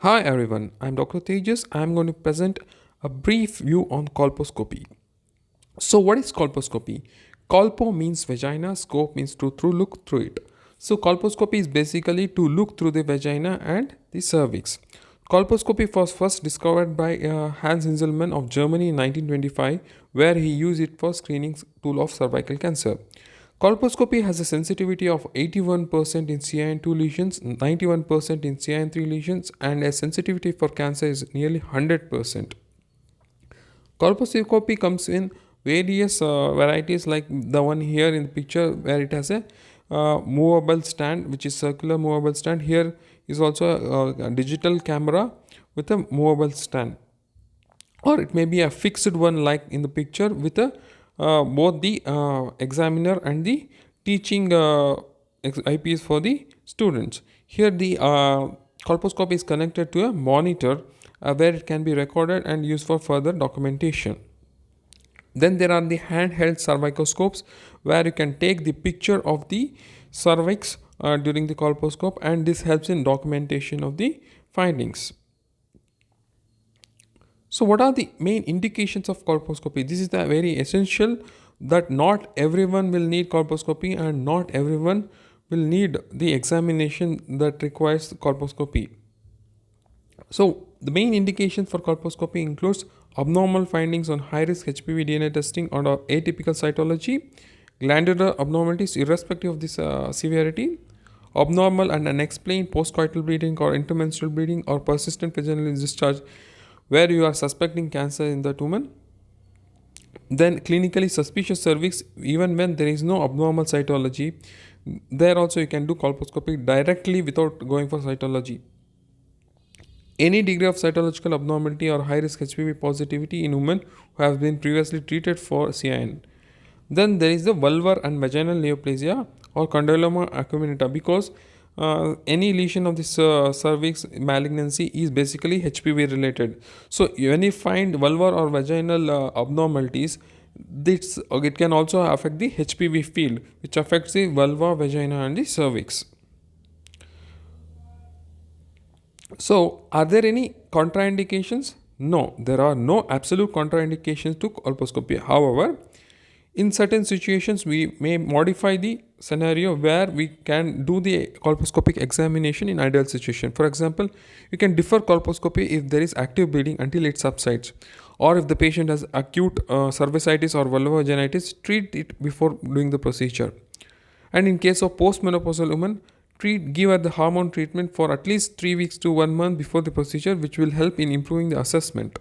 Hi everyone, I'm Dr. Tejas. I'm going to present a brief view on colposcopy. So, what is colposcopy? Colpo means vagina, scope means to through look through it. So, colposcopy is basically to look through the vagina and the cervix. Colposcopy was first discovered by Hans Hinzelmann of Germany in 1925, where he used it for screening tool of cervical cancer. Colposcopy has a sensitivity of 81% in CIN2 lesions, 91% in CIN3 lesions, and a sensitivity for cancer is nearly 100%. Colposcopy comes in various varieties, like the one here in the picture where it has a movable stand, which is circular movable stand. Here is also a digital camera with a movable stand, or it may be a fixed one like in the picture with a both the examiner and the teaching eyepiece for the students. Here the colposcope is connected to a monitor where it can be recorded and used for further documentation. Then there are the handheld cervicoscopes where you can take the picture of the cervix during the colposcope, and this helps in documentation of the findings. So, what are the main indications of colposcopy? This is the very essential that not everyone will need colposcopy and not everyone will need the examination that requires colposcopy. So, the main indications for colposcopy includes abnormal findings on high-risk HPV DNA testing or atypical cytology, glandular abnormalities irrespective of this severity, abnormal and unexplained postcoital bleeding or intermenstrual bleeding or persistent vaginal discharge where you are suspecting cancer in the woman. Then clinically suspicious cervix, even when there is no abnormal cytology, there also you can do colposcopy directly without going for cytology. Any degree of cytological abnormality or high risk HPV positivity in women who have been previously treated for CIN. Then there is the vulvar and vaginal neoplasia or condyloma acuminata, because any lesion of this cervix malignancy is basically HPV related. So when you find vulvar or vaginal abnormalities, it can also affect the HPV field, which affects the vulva, vagina, and the cervix. So, are there any contraindications? No, there are no absolute contraindications to colposcopy. However, in certain situations, we may modify the scenario where we can do the colposcopic examination in ideal situation. For example, you can defer colposcopy if there is active bleeding until it subsides, or if the patient has acute cervicitis or vulvovaginitis, treat it before doing the procedure. And in case of postmenopausal women, give her the hormone treatment for at least 3 weeks to 1 month before the procedure, which will help in improving the assessment.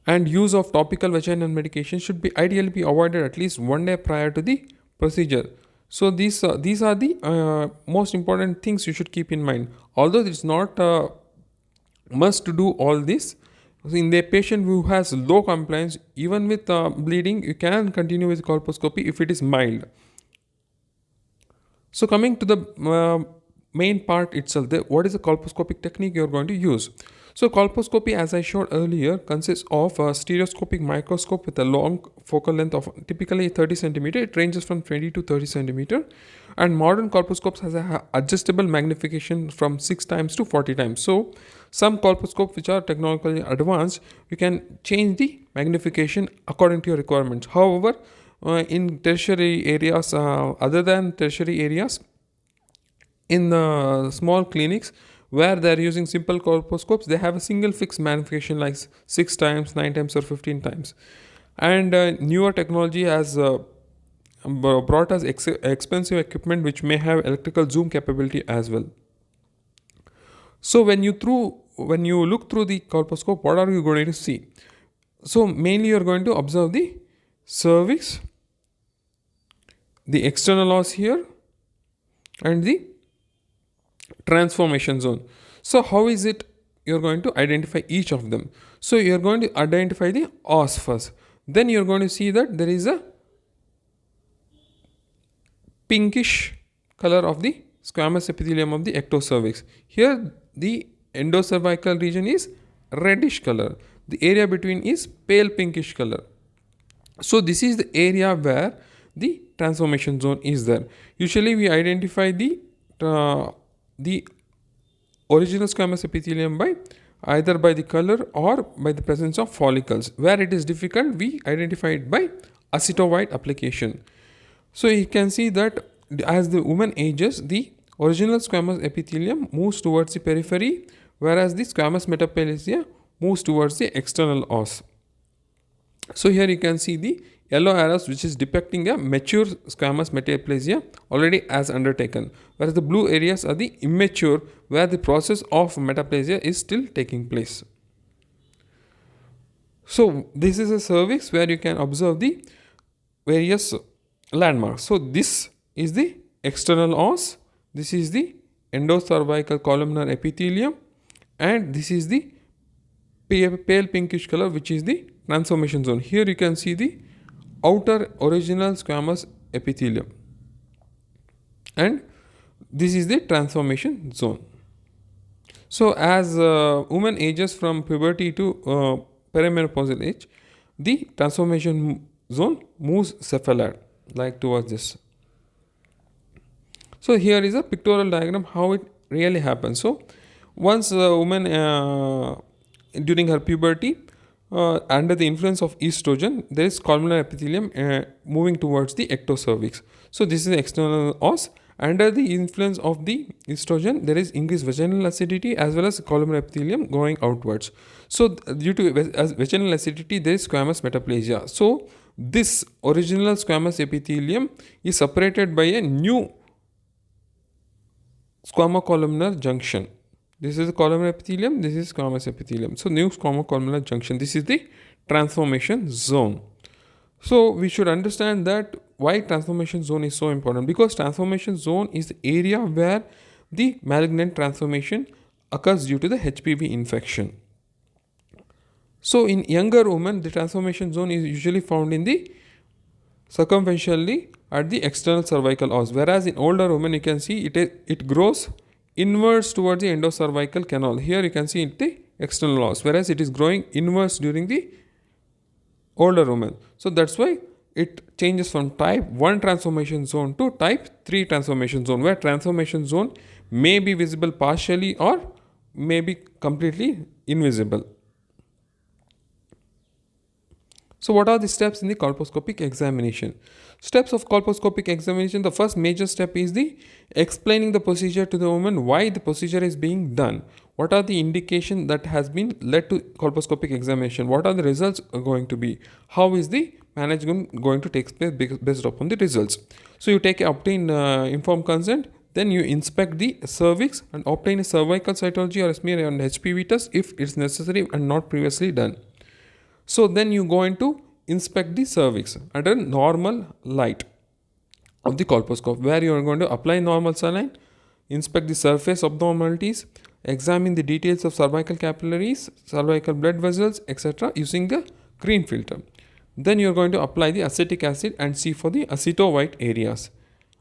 And use of topical vaginal medication should be ideally be avoided at least 1 day prior to the procedure. So these are the most important things you should keep in mind. Although it's not must to do all this, in the patient who has low compliance, even with bleeding, you can continue with colposcopy if it is mild. So coming to the main part itself, what is the colposcopic technique you are going to use? So colposcopy, as I showed earlier, consists of a stereoscopic microscope with a long focal length of typically 30 centimeter. It ranges from 20 to 30 centimeter. And modern colposcopes has a adjustable magnification from 6 times to 40 times. So some colposcopes which are technologically advanced, you can change the magnification according to your requirements. However, in tertiary areas, other than tertiary areas, in small clinics where they are using simple colposcopes, they have a single fixed magnification like 6 times, 9 times, or 15 times. And newer technology has brought us expensive equipment which may have electrical zoom capability as well. So when you look through the colposcope, what are you going to see? So mainly you are going to observe the cervix, the external os here, and the transformation zone. So how is it you're going to identify each of them? So you're going to identify the os first. Then you're going to see that there is a pinkish color of the squamous epithelium of the ectocervix. Here the endocervical region is reddish color. The area between is pale pinkish color. So this is the area where the transformation zone is there. Usually we identify the original squamous epithelium by either by the color or by the presence of follicles. Where it is difficult, we identify it by aceto-white application. So you can see that as the woman ages, the original squamous epithelium moves towards the periphery, whereas the squamous metaplasia moves towards the external os. So here you can see the yellow arrows, which is depicting a mature squamous metaplasia already as undertaken, whereas the blue areas are the immature, where the process of metaplasia is still taking place. So this is a cervix where you can observe the various landmarks. So this is the external os, this is the endocervical columnar epithelium, and this is the pale pinkish color, which is the transformation zone. Here you can see the outer original squamous epithelium, and this is the transformation zone. So as woman ages from puberty to perimenopausal age, the transformation zone moves cephalad like towards this. So here is a pictorial diagram how it really happens. So once a woman during her puberty, under the influence of estrogen, there is columnar epithelium moving towards the ectocervix. So this is the external os. Under the influence of the estrogen, there is increased vaginal acidity as well as columnar epithelium going outwards. So due to vaginal acidity, there is squamous metaplasia. So this original squamous epithelium is separated by a new squamocolumnar junction. This is the columnar epithelium, this is squamous epithelium. So new squamocolumnar junction, this is the transformation zone. So we should understand that why transformation zone is so important, because transformation zone is the area where the malignant transformation occurs due to the HPV infection. So in younger women, the transformation zone is usually found in the circumferentially at the external cervical os, whereas in older women you can see it grows inwards towards the endocervical canal. Here you can see the external os, whereas it is growing inwards during the older women. So that's why it changes from type 1 transformation zone to type 3 transformation zone, where transformation zone may be visible partially or may be completely invisible. So what are the steps in the colposcopic examination? Steps of colposcopic examination, the first major step is the explaining the procedure to the woman, why the procedure is being done. What are the indications that has been led to colposcopic examination? What are the results going to be? How is the management going to take place based upon the results? So you obtain informed consent, then you inspect the cervix and obtain a cervical cytology or a smear and HPV test if it's necessary and not previously done. So then you go into inspect the cervix under normal light of the colposcope, where you are going to apply normal saline, inspect the surface abnormalities, examine the details of cervical capillaries, cervical blood vessels, etc. using the green filter. Then you are going to apply the acetic acid and see for the aceto-white areas,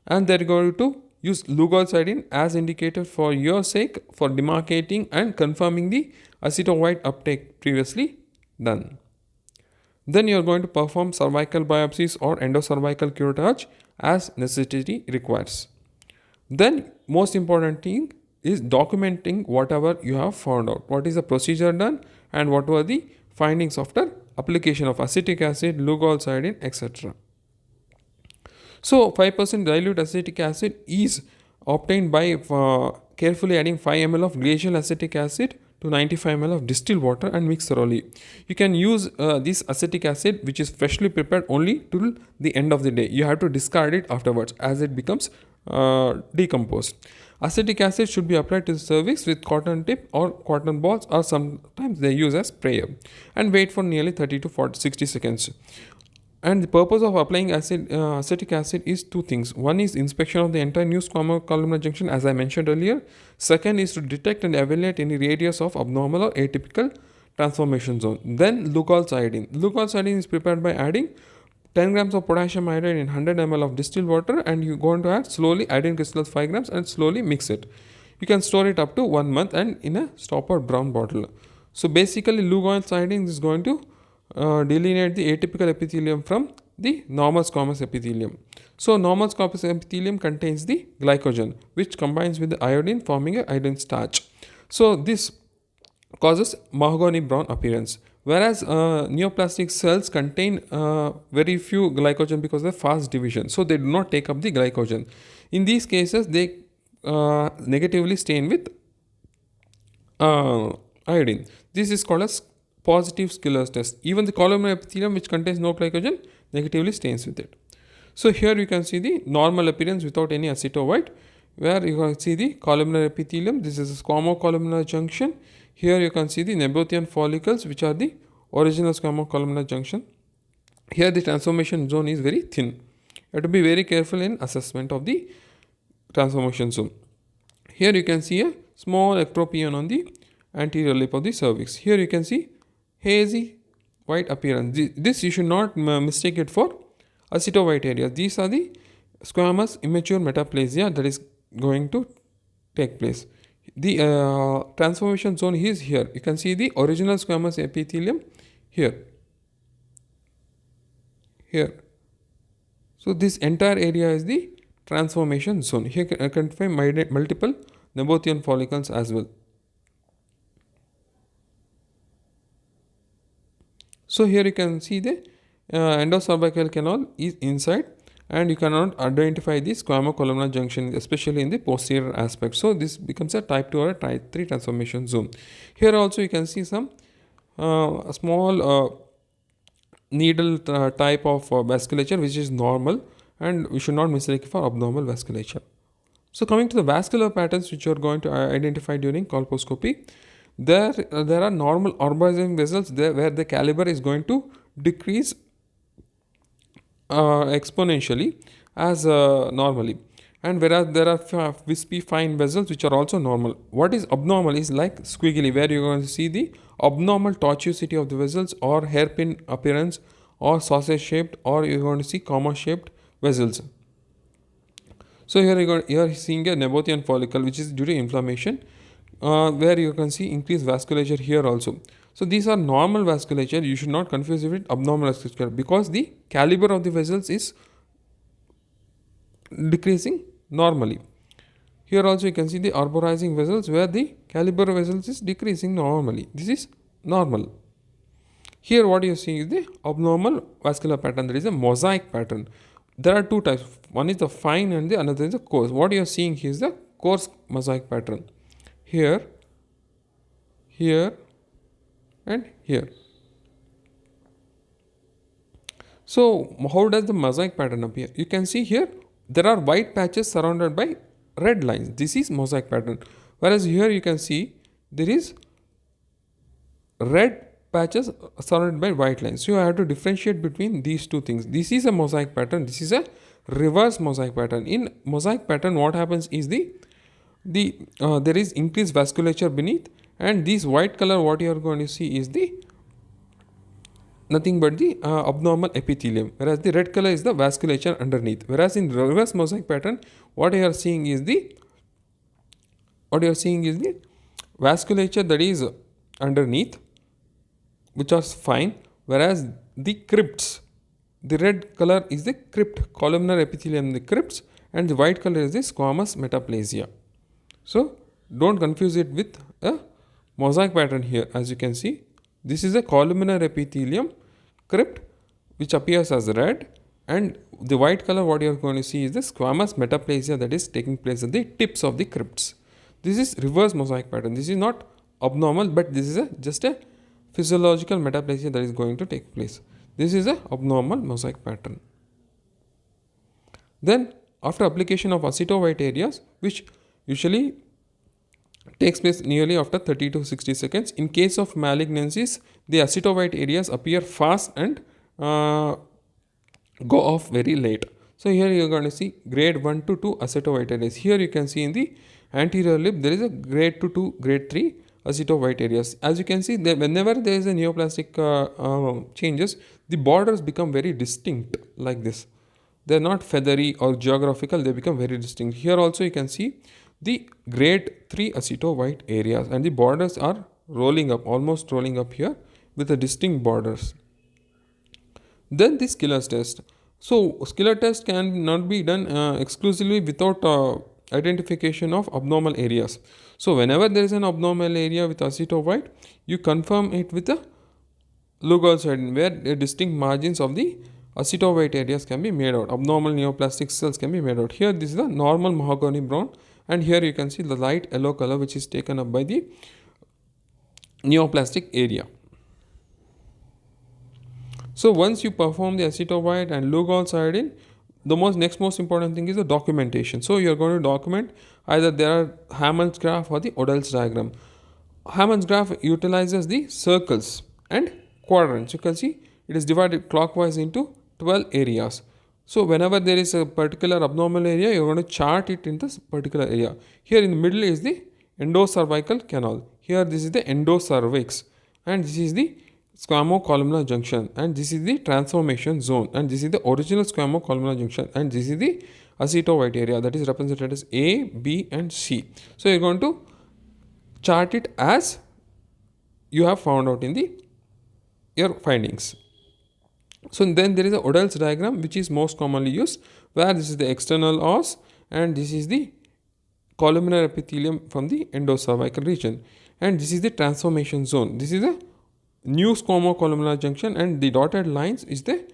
and they are going to use lugolcidine as indicated for your sake for demarcating and confirming the aceto-white uptake previously done. Then you are going to perform cervical biopsies or endocervical curettage as necessity requires. Then most important thing is documenting whatever you have found out. What is the procedure done and what were the findings after application of acetic acid, lugolcidine, etc. So 5% dilute acetic acid is obtained by carefully adding 5 ml of glacial acetic acid to 95 ml of distilled water and mix thoroughly. You can use this acetic acid, which is freshly prepared, only till the end of the day. You have to discard it afterwards as it becomes decomposed. Acetic acid should be applied to the cervix with cotton tip or cotton balls, or sometimes they use as sprayer, and wait for nearly 30 to 60 seconds. And the purpose of applying acetic acid is two things. One is inspection of the entire new squamocolumnar junction, as I mentioned earlier. Second is to detect and evaluate any radius of abnormal or atypical transformation zone. Then lugolcidine. Lugolcidine is prepared by adding 10 grams of potassium iodide in 100 ml of distilled water, and you're going to add slowly iodine crystals 5 grams and slowly mix it. You can store it up to 1 month and in a stopper brown bottle. So basically lugolcidine is going to delineate the atypical epithelium from the normal squamous epithelium. So normal squamous epithelium contains the glycogen, which combines with the iodine, forming a iodine starch. So this causes mahogany brown appearance. Whereas neoplastic cells contain very few glycogen because of fast division, so they do not take up the glycogen. In these cases, they negatively stain with iodine. This is called as positive Schiller's test. Even the columnar epithelium, which contains no glycogen, negatively stains with it. So here you can see the normal appearance without any aceto-white, where you can see the columnar epithelium. This is a squamo-columnar junction. Here you can see the Nabothian follicles, which are the original squamo-columnar junction. Here the transformation zone is very thin. You have to be very careful in assessment of the transformation zone. Here you can see a small ectropion on the anterior lip of the cervix. Here you can see hazy white appearance. This you should not mistake it for aceto-white areas. These are the squamous immature metaplasia that is going to take place. The transformation zone is here. You can see the original squamous epithelium here. So this entire area is the transformation zone. Here I can find multiple Nabothian follicles as well. So here you can see the endocervical canal is inside, and you cannot identify the squamo-columnar junction, especially in the posterior aspect. So this becomes a type 2 or a type 3 transformation zone. Here also you can see some small needle type of vasculature, which is normal, and we should not mistake it for abnormal vasculature. So coming to the vascular patterns which you are going to identify during colposcopy, there are normal arborizing vessels there where the caliber is going to decrease exponentially as normally, and whereas there are wispy fine vessels which are also normal. What is abnormal is like squiggly, where you're going to see the abnormal tortuosity of the vessels, or hairpin appearance, or sausage shaped, or you're going to see comma shaped vessels. So here you are seeing a Nabothian follicle which is due to inflammation, where you can see increased vasculature here also. So these are normal vasculature. You should not confuse it with abnormal vasculature, because the caliber of the vessels is decreasing normally. Here also you can see the arborizing vessels where the caliber of vessels is decreasing normally. This is normal. Here what you are seeing is the abnormal vascular pattern, that is a mosaic pattern. There are two types. One is the fine and the another is the coarse. What you are seeing here is the coarse mosaic pattern. Here, here, and here. So how does the mosaic pattern appear? You can see here there are white patches surrounded by red lines. This is mosaic pattern. Whereas here you can see there is red patches surrounded by white lines. So you have to differentiate between these two things. This is a mosaic pattern. This is a reverse mosaic pattern. In mosaic pattern, what happens is there is increased vasculature beneath, and this white color what you are going to see is the nothing but the abnormal epithelium, whereas the red color is the vasculature underneath. Whereas in reverse mosaic pattern, what you are seeing is the vasculature that is underneath, which are fine, whereas the crypts, the red color is the crypt, columnar epithelium, the crypts, and the white color is the squamous metaplasia. So don't confuse it with a mosaic pattern here. As you can see, this is a columnar epithelium crypt which appears as red, and the white color what you are going to see is the squamous metaplasia that is taking place at the tips of the crypts. This is reverse mosaic pattern. This is not abnormal, but this is just a physiological metaplasia that is going to take place. This is a abnormal mosaic pattern. Then after application of aceto-white areas, which usually takes place nearly after 30 to 60 seconds. In case of malignancies, the aceto-white areas appear fast and go off very late. So here you are going to see grade 1 to 2 aceto-white areas. Here you can see in the anterior lip there is a grade 2 to grade 3 aceto-white areas. As you can see, whenever there is a neoplastic changes, the borders become very distinct like this. They are not feathery or geographical, they become very distinct. Here also you can see the grade 3 aceto-white areas, and the borders are rolling up, almost rolling up here with the distinct borders. Then the Schiller's test. So Schiller test can not be done exclusively without identification of abnormal areas. So whenever there is an abnormal area with acito-white, you confirm it with a Lugol's iodine, where the distinct margins of the acito-white areas can be made out. Abnormal neoplastic cells can be made out. Here this is the normal mahogany brown, and here you can see the light yellow color which is taken up by the neoplastic area. So once you perform the acito-white and Lugol's iodine, the next most important thing is the documentation. So you are going to document either there are Hammond's graph or the Odell's diagram. Hammond's graph utilizes the circles and quadrants. You can see it is divided clockwise into 12 areas. So whenever there is a particular abnormal area, you are going to chart it in this particular area. Here in the middle is the endocervical canal. Here this is the endocervix, and this is the squamocolumnar junction, and this is the transformation zone, and this is the original squamocolumnar junction, and this is the acito-white area that is represented as A, B and C. So you are going to chart it as you have found out in your findings. So then there is a Odell's diagram which is most commonly used, where this is the external os and this is the columnar epithelium from the endocervical region, and this is the transformation zone. This is the new squamocolumnar junction, and the dotted lines is the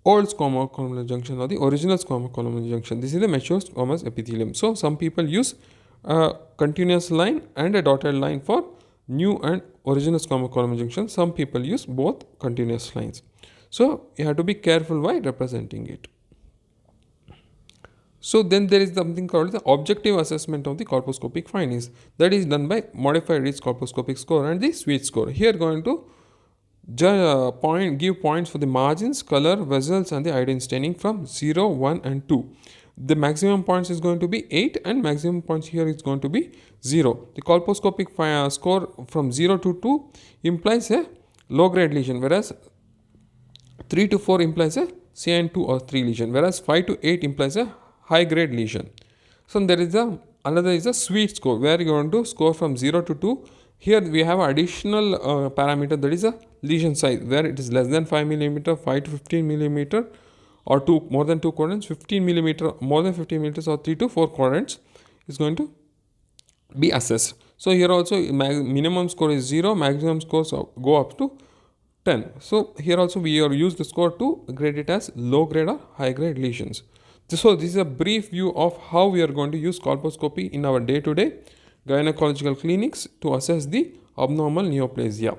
old squamocolumnar junction or the original squamocolumnar junction. This is the mature squamous epithelium. So some people use a continuous line and a dotted line for new and original squamocolumnar junction. Some people use both continuous lines. So you have to be careful while representing it. So then there is something called the objective assessment of the colposcopic findings, that is done by modified Ritz colposcopic score and the Sweet score. Here going to give points for the margins, color, vessels and the iodine staining from 0, 1 and 2. The maximum points is going to be 8 and maximum points here is going to be 0. The colposcopic score from 0 to 2 implies a low grade lesion, whereas 3 to 4 implies a CIN2 or 3 lesion, whereas 5 to 8 implies a high grade lesion. So there is another is a Sweet score, where you want to score from 0 to 2. Here we have additional parameter, that is a lesion size, where it is less than 5 mm, 5 to 15 mm or more than 2 quadrants, 15 mm, more than 15 millimeters or 3 to 4 quadrants is going to be assessed. So here also minimum score is 0, maximum scores go up to 10. So here also we use the score to grade it as low grade or high grade lesions. So this is a brief view of how we are going to use colposcopy in our day-to-day gynecological clinics to assess the abnormal neoplasia.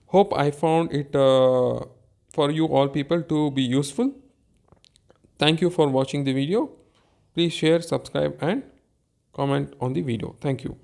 Hope I found it for you all people to be useful. Thank you for watching the video. Please share, subscribe and comment on the video. Thank you.